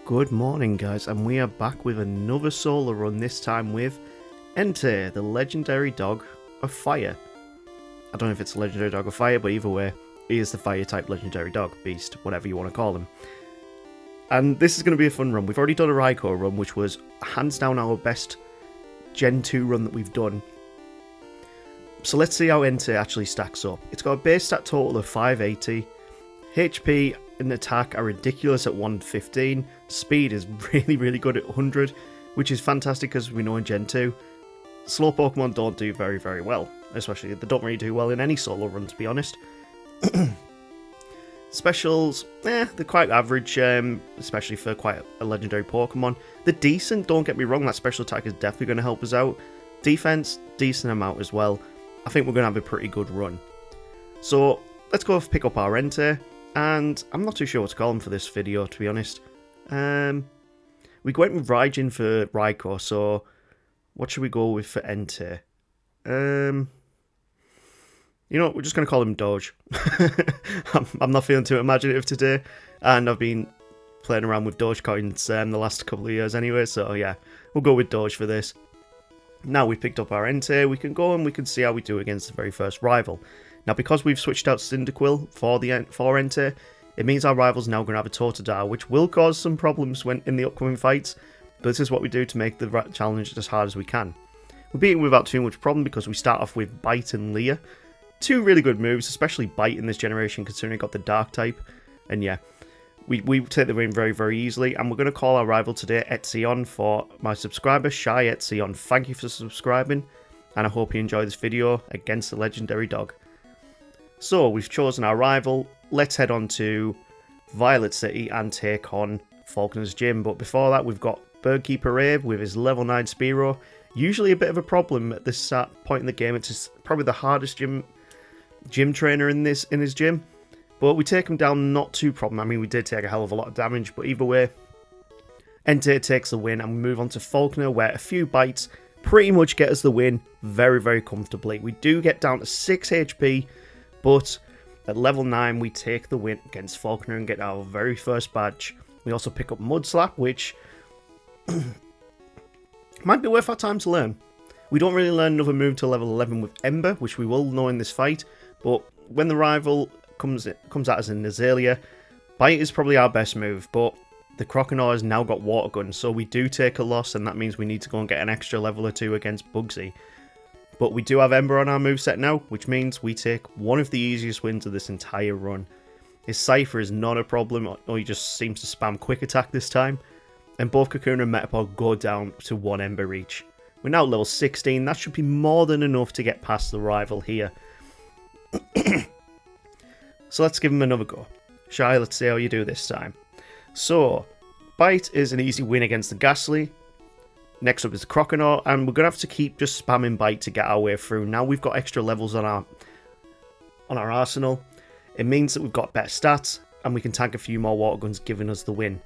Good morning guys, and we are back with another solo run, this time with Entei, the legendary dog of fire. I don't know if it's a legendary dog of fire, but either way, he is the fire type legendary dog, beast, whatever you want to call him. And this is going to be a fun run. We've already done a Raikou run, which was hands down our best Gen 2 run that we've done. So let's see how Entei actually stacks up. It's got a base stat total of 580, HP and attack are ridiculous at 115, speed is really good at 100, which is fantastic because we know in Gen 2, slow Pokemon don't do very well, especially they don't really do well in any solo run, to be honest. Specials, they're quite average, especially for quite a legendary Pokemon. They're decent, don't get me wrong, that special attack is definitely going to help us out. Defense, decent amount as well. I think we're going to have a pretty good run. So, let's go pick up our Entei. And I'm not too sure what to call him for this video, to be honest. We went with Raijin for Raikou, so what should we go with for Entei? You know what, we're just going to call him Doge. I'm not feeling too imaginative today, and I've been playing around with Dogecoins the last couple of years anyway, so yeah, we'll go with Doge for this. Now we picked up our Entei, we can go and we can see how we do against the very first rival. Now, because we've switched out Cyndaquil for Entei, it means our rival's now going to have a Totodile, which will cause some problems in the upcoming fights, but this is what we do to make the challenge as hard as we can. We beat him without too much problem because we start off with Bite and Leer. Two really good moves, especially Bite in this generation considering it got the Dark type, and yeah, we take the win very easily, and we're going to call our rival today Etzion for my subscriber, Shy Etzion. Thank you for subscribing, and I hope you enjoy this video against the legendary dog. So, we've chosen our rival, let's head on to Violet City and take on Falconer's Gym, but before that we've got Birdkeeper Abe with his level 9 Spearow, usually a bit of a problem at this point in the game. It's probably the hardest gym trainer in his gym, but we take him down not too problem. I mean, we did take a hell of a lot of damage, but either way, Entei takes the win, and we move on to Falconer, where a few bites pretty much get us the win very comfortably. We do get down to 6 HP, but at level 9 we take the win against Falconer and get our very first badge. We also pick up Mudslap, which might be worth our time to learn. We don't really learn another move till level 11 with Ember, which we will know in this fight, but when the rival comes at us in Azalea, Bite is probably our best move, but the Croconaw has now got Water Gun, so we do take a loss, and that means we need to go and get an extra level or 2 against Bugsy. But we do have Ember on our moveset now, which means we take one of the easiest wins of this entire run. His Cypher is not a problem, or he just seems to spam Quick Attack this time. And both Kakuna and Metapod go down to 1 Ember each. We're now level 16, that should be more than enough to get past the rival here. So let's give him another go. Shy, let's see how you do this time. So, Bite is an easy win against the Ghastly. Next up is the Croconaw, and we're going to have to keep just spamming Bite to get our way through. Now we've got extra levels on our arsenal. It means that we've got better stats, and we can tank a few more Water Guns, giving us the win.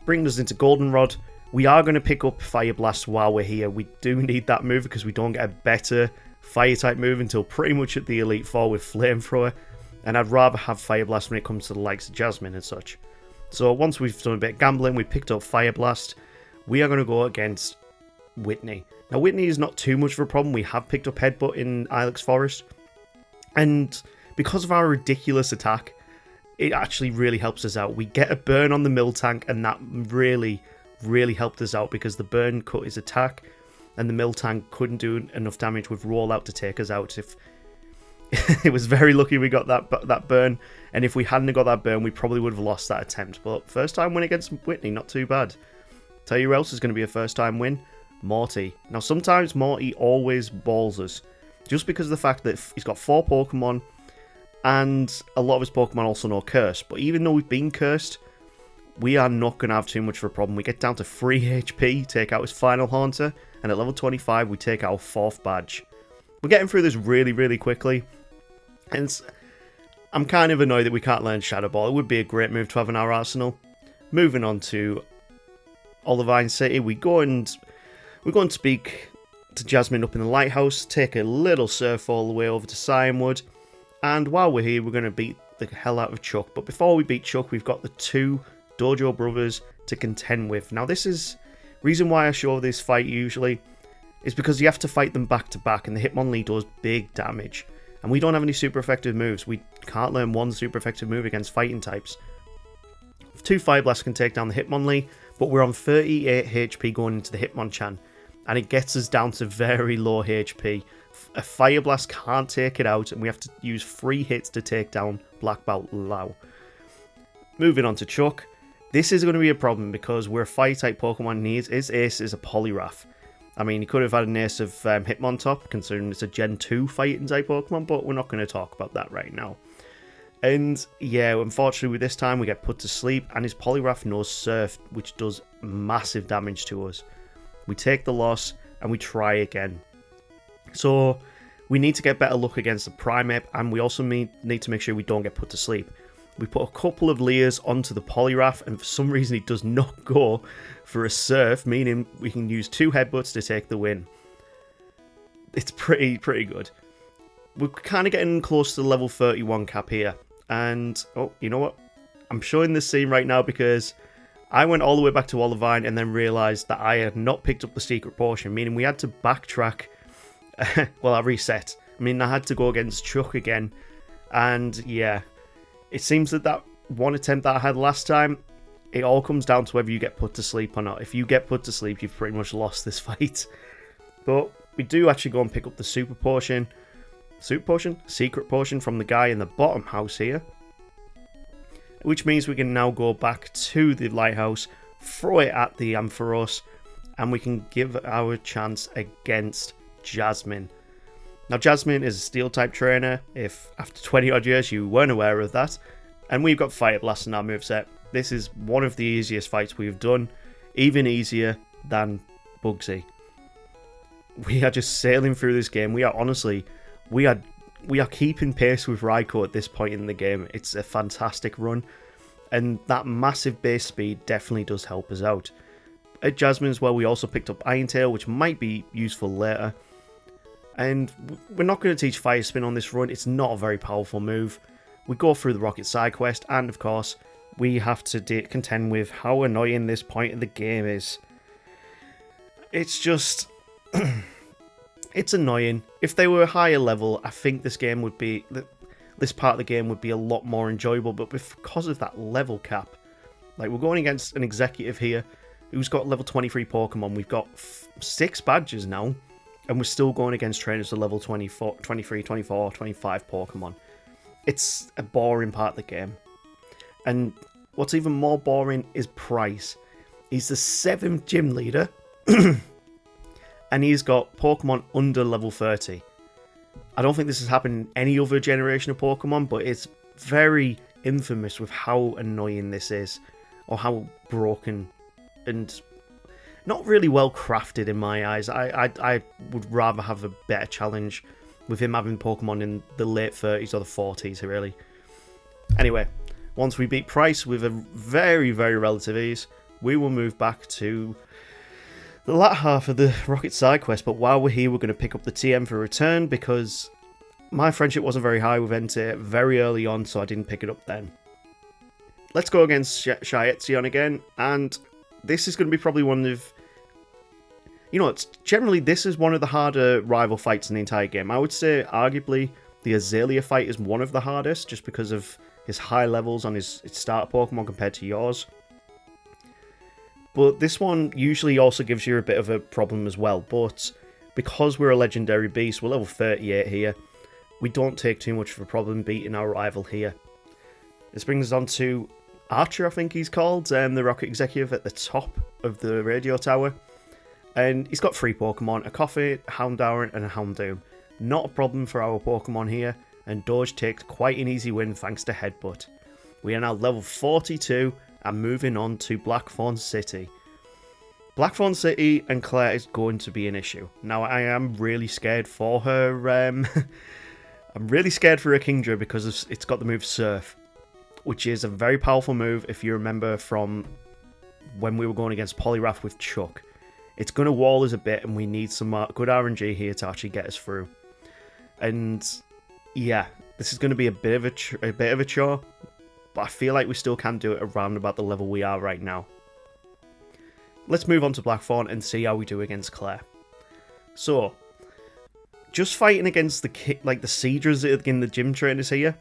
Bringing us into Goldenrod, we are going to pick up Fire Blast while we're here. We do need that move because we don't get a better Fire-type move until pretty much at the Elite Four with Flamethrower, and I'd rather have Fire Blast when it comes to the likes of Jasmine and such. So once we've done a bit of gambling, we picked up Fire Blast. We are going to go against Whitney. Now, Whitney is not too much of a problem. We have picked up Headbutt in Ilex Forest. And because of our ridiculous attack, it actually really helps us out. We get a burn on the Miltank, and that really helped us out because the burn cut his attack, and the Miltank couldn't do enough damage with Rollout to take us out. If it was very lucky we got that burn, and if we hadn't got that burn, we probably would have lost that attempt. But first time win against Whitney, not too bad. Tell you who else is going to be a first time win? Morty. Now sometimes Morty always balls us, just because of the fact that he's got 4 Pokemon, and a lot of his Pokemon also know Curse. But even though we've been cursed, we are not going to have too much of a problem. We get down to 3 HP, take out his final Haunter, and at level 25 we take our 4th badge. We're getting through this really quickly, and I'm kind of annoyed that we can't learn Shadow Ball. It would be a great move to have in our arsenal. Moving on to Olivine City, we go and speak to Jasmine up in the lighthouse, take a little surf all the way over to Cianwood, and while we're here, we're going to beat the hell out of Chuck. But before we beat Chuck, we've got the 2 Dojo brothers to contend with. Now this is reason why I show this fight usually is because you have to fight them back to back, and the Hitmonlee does big damage. And we don't have any super effective moves. We can't learn one super effective move against fighting types. 2 Fire Blasts can take down the Hitmonlee, but we're on 38 HP going into the Hitmonchan, and it gets us down to very low HP. A Fire Blast can't take it out, and we have to use 3 hits to take down Black Belt Lao. Moving on to Chuck. This is going to be a problem because we're a Fire-type Pokemon, and his ace is a Poliwrath. I mean, he could have had an ace of Hitmontop, considering it's a Gen 2 fighting-type Pokemon, but we're not going to talk about that right now. And yeah, unfortunately with this time we get put to sleep, and his Poliwrath knows Surf, which does massive damage to us. We take the loss and we try again. So we need to get better luck against the Primeape, and we also need to make sure we don't get put to sleep. We put a couple of Leers onto the Poliwrath, and for some reason he does not go for a Surf, meaning we can use 2 Headbutts to take the win. It's pretty good. We're kind of getting close to the level 31 cap here. And, oh, you know what? I'm showing this scene right now because I went all the way back to Olivine and then realised that I had not picked up the secret potion, meaning we had to backtrack. Well, I reset. I mean, I had to go against Chuck again. And, yeah, it seems that one attempt that I had last time, it all comes down to whether you get put to sleep or not. If you get put to sleep, you've pretty much lost this fight. But we do actually go and pick up the super potion. Secret potion from the guy in the bottom house here. Which means we can now go back to the lighthouse, throw it at the Ampharos, and we can give our chance against Jasmine. Now Jasmine is a steel type trainer, if after 20 odd years you weren't aware of that. And we've got Fire Blast in our moveset. This is one of the easiest fights we've done, even easier than Bugsy. We are just sailing through this game. We are honestly... We are keeping pace with Raikou at this point in the game. It's a fantastic run, and that massive base speed definitely does help us out. At Jasmine's, well, we also picked up Iron Tail, which might be useful later. And we're not going to teach Fire Spin on this run. It's not a very powerful move. We go through the Rocket Side Quest, and of course, we have to contend with how annoying this point in the game is. It's just... It's annoying. If they were a higher level, I think this part of the game would be a lot more enjoyable, but because of that level cap, like we're going against an executive here who's got level 23 Pokemon. We've got 6 badges now, and we're still going against trainers to level 24, 23, 24, 25 Pokemon. It's a boring part of the game. And what's even more boring is Price. He's the 7th gym leader. And he's got Pokemon under level 30. I don't think this has happened in any other generation of Pokemon, but it's very infamous with how annoying this is. Or how broken and not really well crafted in my eyes. I would rather have a better challenge with him having Pokemon in the late 30s or the 40s, really. Anyway, once we beat Price with a very, very relative ease, we will move back to the latter half of the Rocket Side Quest, but while we're here, we're going to pick up the TM for return because my friendship wasn't very high with Entei very early on, so I didn't pick it up then. Let's go against Shietzion again, and this is going to be probably one of... You know, generally this is one of the harder rival fights in the entire game. I would say, arguably, the Azalea fight is one of the hardest, just because of his high levels on his starter Pokemon compared to yours. But this one usually also gives you a bit of a problem as well. But because we're a legendary beast, we're level 38 here, we don't take too much of a problem beating our rival here. This brings us on to Archer, I think he's called, the Rocket Executive at the top of the radio tower. And he's got 3 Pokemon, a Coffee, a Houndour, and a Houndoom. Not a problem for our Pokemon here, and Doge takes quite an easy win thanks to Headbutt. We are now level 42, and moving on to Blackthorn City. Blackthorn City and Claire is going to be an issue. Now, I am really scared for her. I'm really scared for her Kingdra because it's got the move Surf, which is a very powerful move if you remember from when we were going against Poliwrath with Chuck. It's going to wall us a bit, and we need some good RNG here to actually get us through. And yeah, this is going to be a bit of a chore. But I feel like we still can do it around about the level we are right now. let's move on to Blackthorn and see how we do against Claire. So, just fighting against the Seedras in the gym trainers here,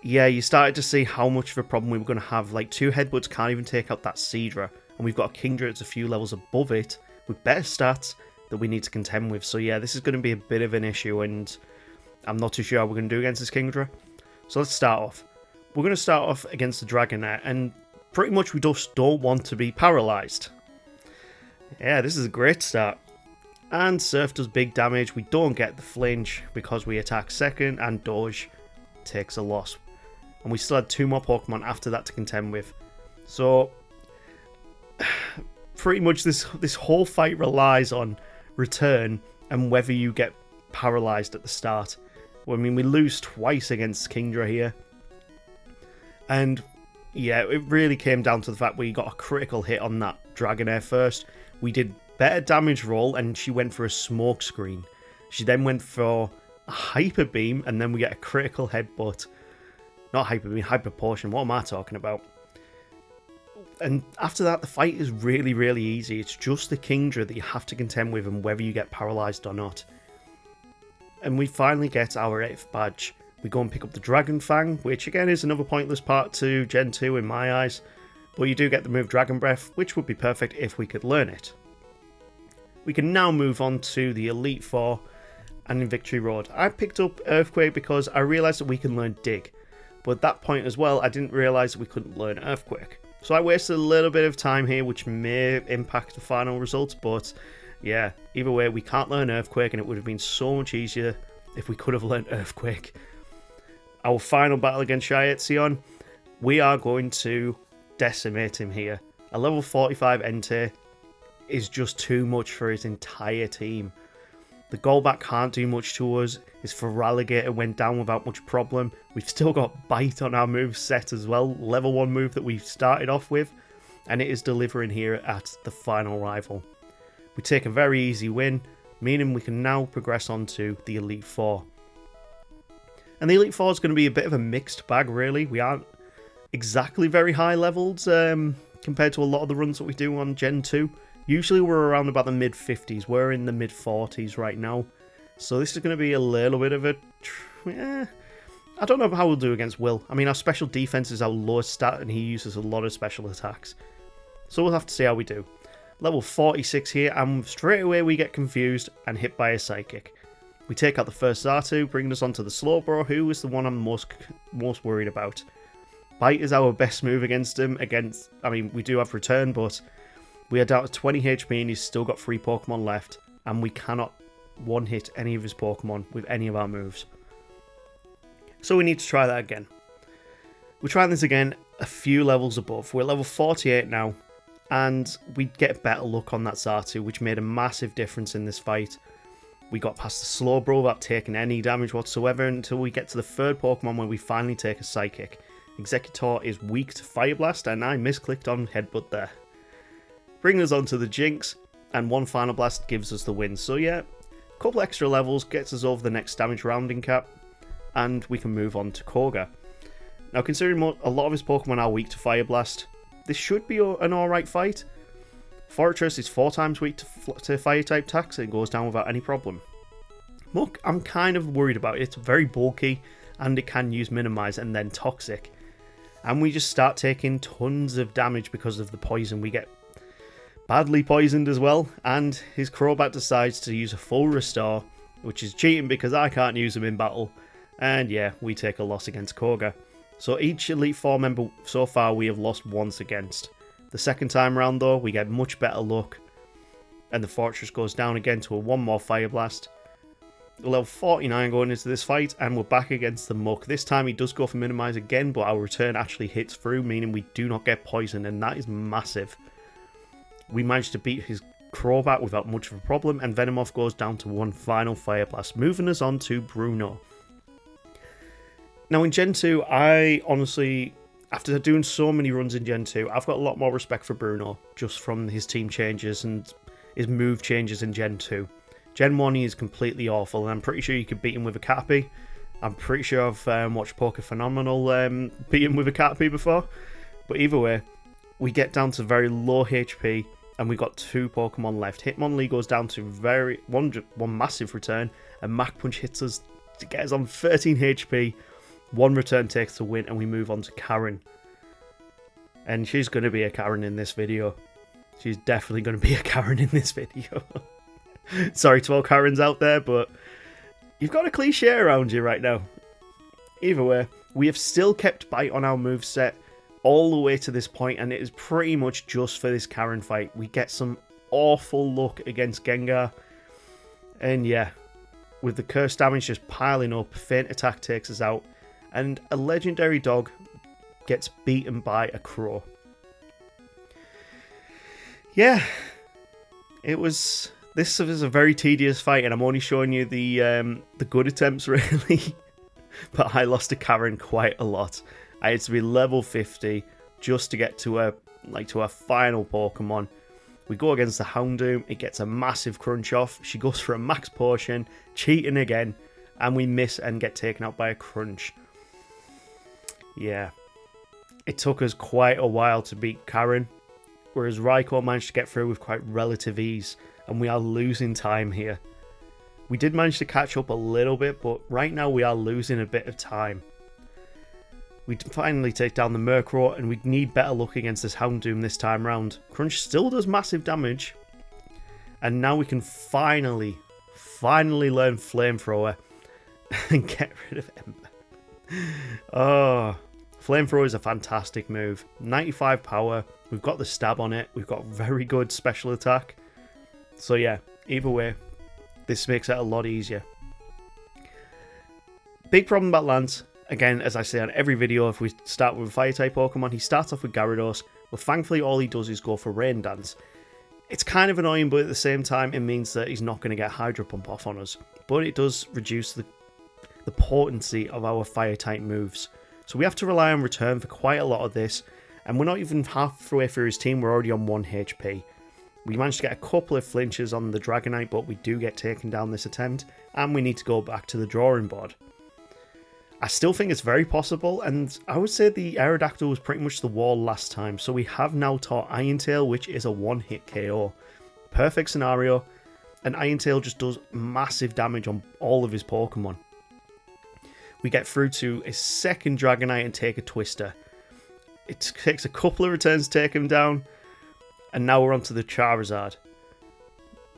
yeah, you started to see how much of a problem we were going to have. Like, 2 headbutts can't even take out that Seedra, and we've got a Kingdra that's a few levels above it, with better stats, that we need to contend with. So yeah, this is going to be a bit of an issue, and I'm not too sure how we're going to do against this Kingdra. So let's start off. We're going to start off against the Dragonair, and pretty much we just don't want to be paralysed. Yeah, this is a great start. And Surf does big damage. We don't get the flinch because we attack second, and Doge takes a loss. And we still had 2 more Pokemon after that to contend with. So pretty much this whole fight relies on return and whether you get paralysed at the start. Well, I mean, we lose twice against Kingdra here. And yeah, it really came down to the fact we got a critical hit on that Dragonair first. We did better damage roll, and she went for a smoke screen. She then went for a Hyper Beam, and then we get a critical headbutt. Not Hyper Beam, Hyper Potion. What am I talking about? And after that, the fight is really, really easy. It's just the Kingdra that you have to contend with, and whether you get paralysed or not. And we finally get our 8th badge. We go and pick up the Dragon Fang, which again is another pointless part to Gen 2 in my eyes. But you do get the move Dragon Breath, which would be perfect if we could learn it. We can now move on to the Elite Four and in Victory Road. I picked up Earthquake because I realised that we can learn Dig. But at that point as well, I didn't realise that we couldn't learn Earthquake. So I wasted a little bit of time here, which may impact the final results, but yeah, either way, we can't learn Earthquake, and it would have been so much easier if we could have learned Earthquake. Our final battle against Shietzion, we are going to decimate him here. A level 45 Entei is just too much for his entire team. The Golbat can't do much to us. His Feraligatr went down without much problem. We've still got Bite on our move set as well. Level 1 move that we started off with. And it is delivering here at the final rival. We take a very easy win, meaning we can now progress on to the Elite Four. And the Elite Four is going to be a bit of a mixed bag, really. We aren't exactly very high levels compared to a lot of the runs that we do on Gen 2. Usually we're around about the mid-50s. We're in the mid-40s right now. So this is going to be a little bit of a... I don't know how we'll do against Will. I mean, our special defense is our lowest stat, and he uses a lot of special attacks. So we'll have to see how we do. Level 46 here, and straight away we get confused and hit by a Psychic. We take out the first Xatu, bringing us onto the Slowbro, who is the one I'm most worried about. Bite is our best move against him. I mean, we do have Return, but we are down to 20 HP and he's still got 3 Pokemon left, and we cannot one-hit any of his Pokemon with any of our moves. So we need to try that again. We're trying this again a few levels above. We're level 48 now, and we get better luck on that Xatu, which made a massive difference in this fight. We got past the Slowbro without taking any damage whatsoever until we get to the 3rd Pokemon where we finally take a Psychic. Executor is weak to Fire Blast, and I misclicked on Headbutt there. Bringing us on to the Jinx, and 1 Final Blast gives us the win. So yeah, a couple extra levels gets us over the next damage rounding cap, and we can move on to Koga. Now, considering a lot of his Pokemon are weak to Fire Blast, this should be an alright fight. Fortress is 4 times weak to Fire-type attacks, and it goes down without any problem. Muck, I'm kind of worried about it. It's very bulky, and it can use Minimize and then Toxic. And we just start taking tons of damage because of the poison. We get badly poisoned as well, and his Crobat decides to use a full restore, which is cheating because I can't use him in battle, and yeah, we take a loss against Koga. So each Elite Four member so far we have lost once against. The second time round though, we get much better luck, and the Fortress goes down again to a 1 more Fire Blast. Level 49 going into this fight, and we're back against the Muck. This time he does go for Minimize again, but our return actually hits through, meaning we do not get poisoned, and that is massive. We managed to beat his Crobat without much of a problem, and Venomoth goes down to 1 final Fire Blast, moving us on to Bruno. Now in Gen 2, I honestly, after doing so many runs in Gen 2, I've got a lot more respect for Bruno, just from his team changes and his move changes in Gen 2. Gen 1 he is completely awful, and I'm pretty sure you could beat him with a Caterpie. I'm pretty sure I've watched Poke Phenomenal beat him with a Caterpie before. But either way, we get down to very low HP, and we've got 2 Pokemon left. Hitmonlee goes down to one massive return, and Mach Punch hits us to get us on 13 HP. 1 return takes the win, and we move on to Karen. And she's going to be a Karen in this video. She's definitely going to be a Karen in this video. Sorry to all Karens out there, but you've got a cliche around you right now. Either way, we have still kept Bite on our moveset all the way to this point, and it is pretty much just for this Karen fight. We get some awful luck against Gengar, and yeah, with the curse damage just piling up, Feint Attack takes us out, and a legendary dog gets beaten by a crow. Yeah, this was a very tedious fight, and I'm only showing you the good attempts really, but I lost to Karen quite a lot. I had to be level 50 just to get to a final Pokemon. We go against the Houndoom, it gets a massive crunch off, she goes for a max potion, cheating again, and we miss and get taken out by a crunch. Yeah, it took us quite a while to beat Karen, whereas Raikou managed to get through with quite relative ease, and we are losing time here. We did manage to catch up a little bit, but right now we are losing a bit of time. We finally take down the Murkrow, and we need better luck against this Houndoom this time round. Crunch still does massive damage, and now we can finally learn Flamethrower and get rid of Ember. Oh, Flamethrower is a fantastic move. 95 power, we've got the stab on it, we've got very good special attack. So yeah, either way, this makes it a lot easier. Big problem about Lance. Again, as I say on every video, if we start with a Fire-type Pokemon, he starts off with Gyarados, but thankfully all he does is go for Rain Dance. It's kind of annoying, but at the same time, it means that he's not going to get Hydro Pump off on us. But it does reduce the potency of our Fire-type moves. So we have to rely on Return for quite a lot of this, and we're not even halfway through his team, we're already on 1 HP. We managed to get a couple of flinches on the Dragonite, but we do get taken down this attempt, and we need to go back to the drawing board. I still think it's very possible, and I would say the Aerodactyl was pretty much the wall last time, so we have now taught Iron Tail, which is a 1-hit KO. Perfect scenario, and Iron Tail just does massive damage on all of his Pokemon. We get through to a second Dragonite and take a Twister. It takes a couple of returns to take him down, and now we're onto the Charizard.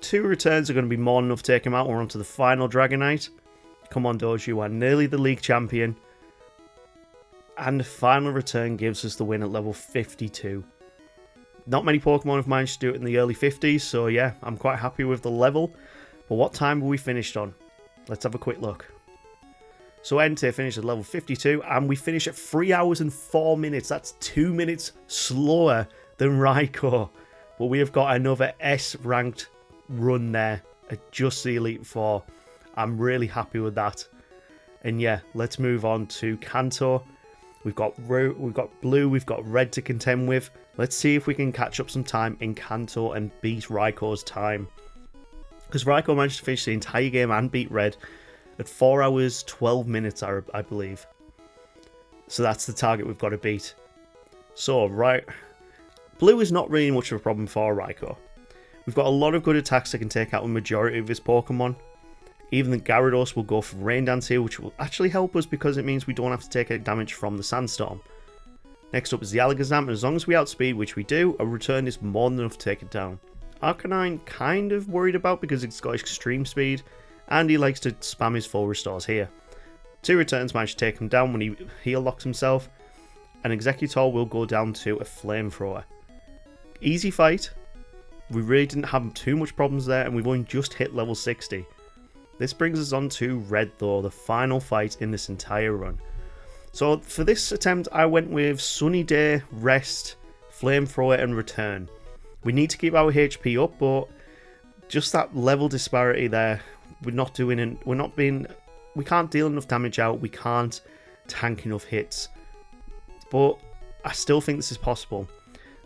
2 returns are going to be more than enough to take him out. We're onto the final Dragonite. Come on, Doge, you are nearly the league champion. And the final return gives us the win at level 52. Not many Pokemon have managed to do it in the early 50s, so yeah, I'm quite happy with the level. But what time were we finished on? Let's have a quick look. So Entei finished at level 52, and we finish at 3 hours and 4 minutes. That's 2 minutes slower than Raikou. But we have got another S-ranked run there at just the Elite Four. I'm really happy with that. And yeah, let's move on to Kanto. We've got blue, we've got red to contend with. Let's see if we can catch up some time in Kanto and beat Raikou's time. Because Raikou managed to finish the entire game and beat red at 4 hours 12 minutes, I believe. So that's the target we've got to beat. So, blue is not really much of a problem for Raikou. We've got a lot of good attacks that can take out a majority of his Pokemon. Even the Gyarados will go for Rain Dance here, which will actually help us because it means we don't have to take any damage from the Sandstorm. Next up is the Alakazam, and as long as we outspeed, which we do, a return is more than enough to take it down. Arcanine kind of worried about because it's got extreme speed, and he likes to spam his full restores here. 2 returns managed to take him down when he heal locks himself, and Exeggutor will go down to a Flamethrower. Easy fight. We really didn't have too much problems there, and we've only just hit level 60. This brings us on to red though, the final fight in this entire run. So for this attempt, I went with Sunny Day, Rest, Flamethrower, and Return. We need to keep our HP up, but just that level disparity there, we can't deal enough damage out, we can't tank enough hits. But I still think this is possible.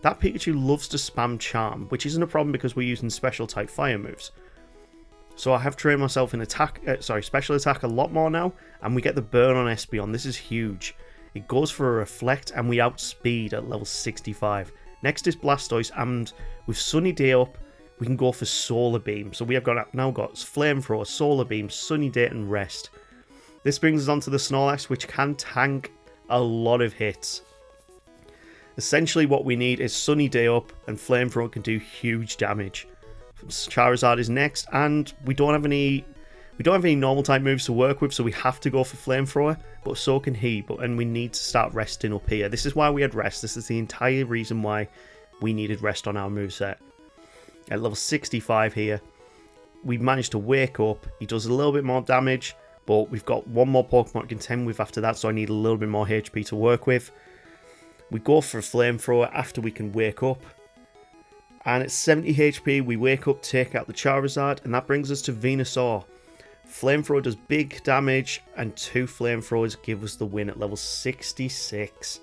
That Pikachu loves to spam Charm, which isn't a problem because we're using special type fire moves. So I have trained myself in special attack a lot more now, and we get the burn on Espeon. This is huge. It goes for a Reflect, and we outspeed at level 65. Next is Blastoise, and with Sunny Day up, we can go for Solar Beam. So we have now got Flamethrower, Solar Beam, Sunny Day, and Rest. This brings us on to the Snorlax, which can tank a lot of hits. Essentially what we need is Sunny Day up, and Flamethrower can do huge damage. Charizard is next, and we don't have any normal type moves to work with, so we have to go for Flamethrower, but so can he, and we need to start resting up here. This is why we had Rest. This is the entire reason why we needed Rest on our moveset. At level 65 here, we managed to wake up. He does a little bit more damage, but we've got one more Pokemon to contend with after that, so I need a little bit more HP to work with. We go for a Flamethrower after we can wake up. And at 70 HP, we wake up, take out the Charizard, and that brings us to Venusaur. Flamethrower does big damage, and 2 Flamethrowers give us the win at level 66.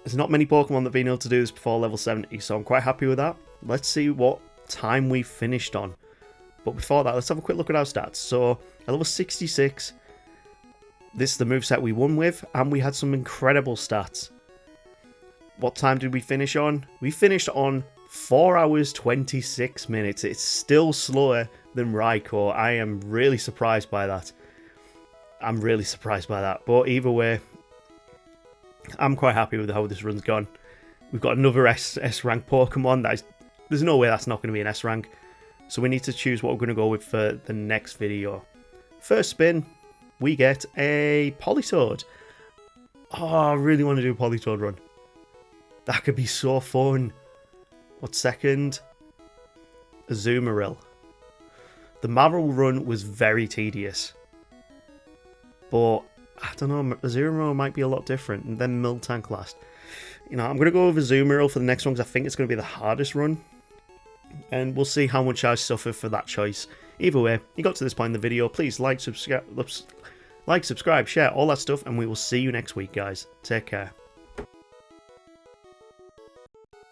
There's not many Pokemon that have been able to do this before level 70, so I'm quite happy with that. Let's see what time we finished on. But before that, let's have a quick look at our stats. So, at level 66, this is the moveset we won with, and we had some incredible stats. What time did we finish on? We finished on 4 hours 26 minutes. It's still slower than Raikou. I am really surprised by that. But either way, I'm quite happy with how this run's gone. We've got another S-rank Pokemon. There's no way that's not going to be an S-rank. So we need to choose what we're going to go with for the next video. First spin, we get a Politoed. Oh, I really want to do a Politoed run. That could be so fun. What's second? Azumarill. The Marvel run was very tedious. But, I don't know, Azumarill might be a lot different. And then Miltank last. You know, I'm going to go with Azumarill for the next one because I think it's going to be the hardest run. And we'll see how much I suffer for that choice. Either way, you got to this point in the video, please like, subscribe, share, all that stuff. And we will see you next week, guys. Take care.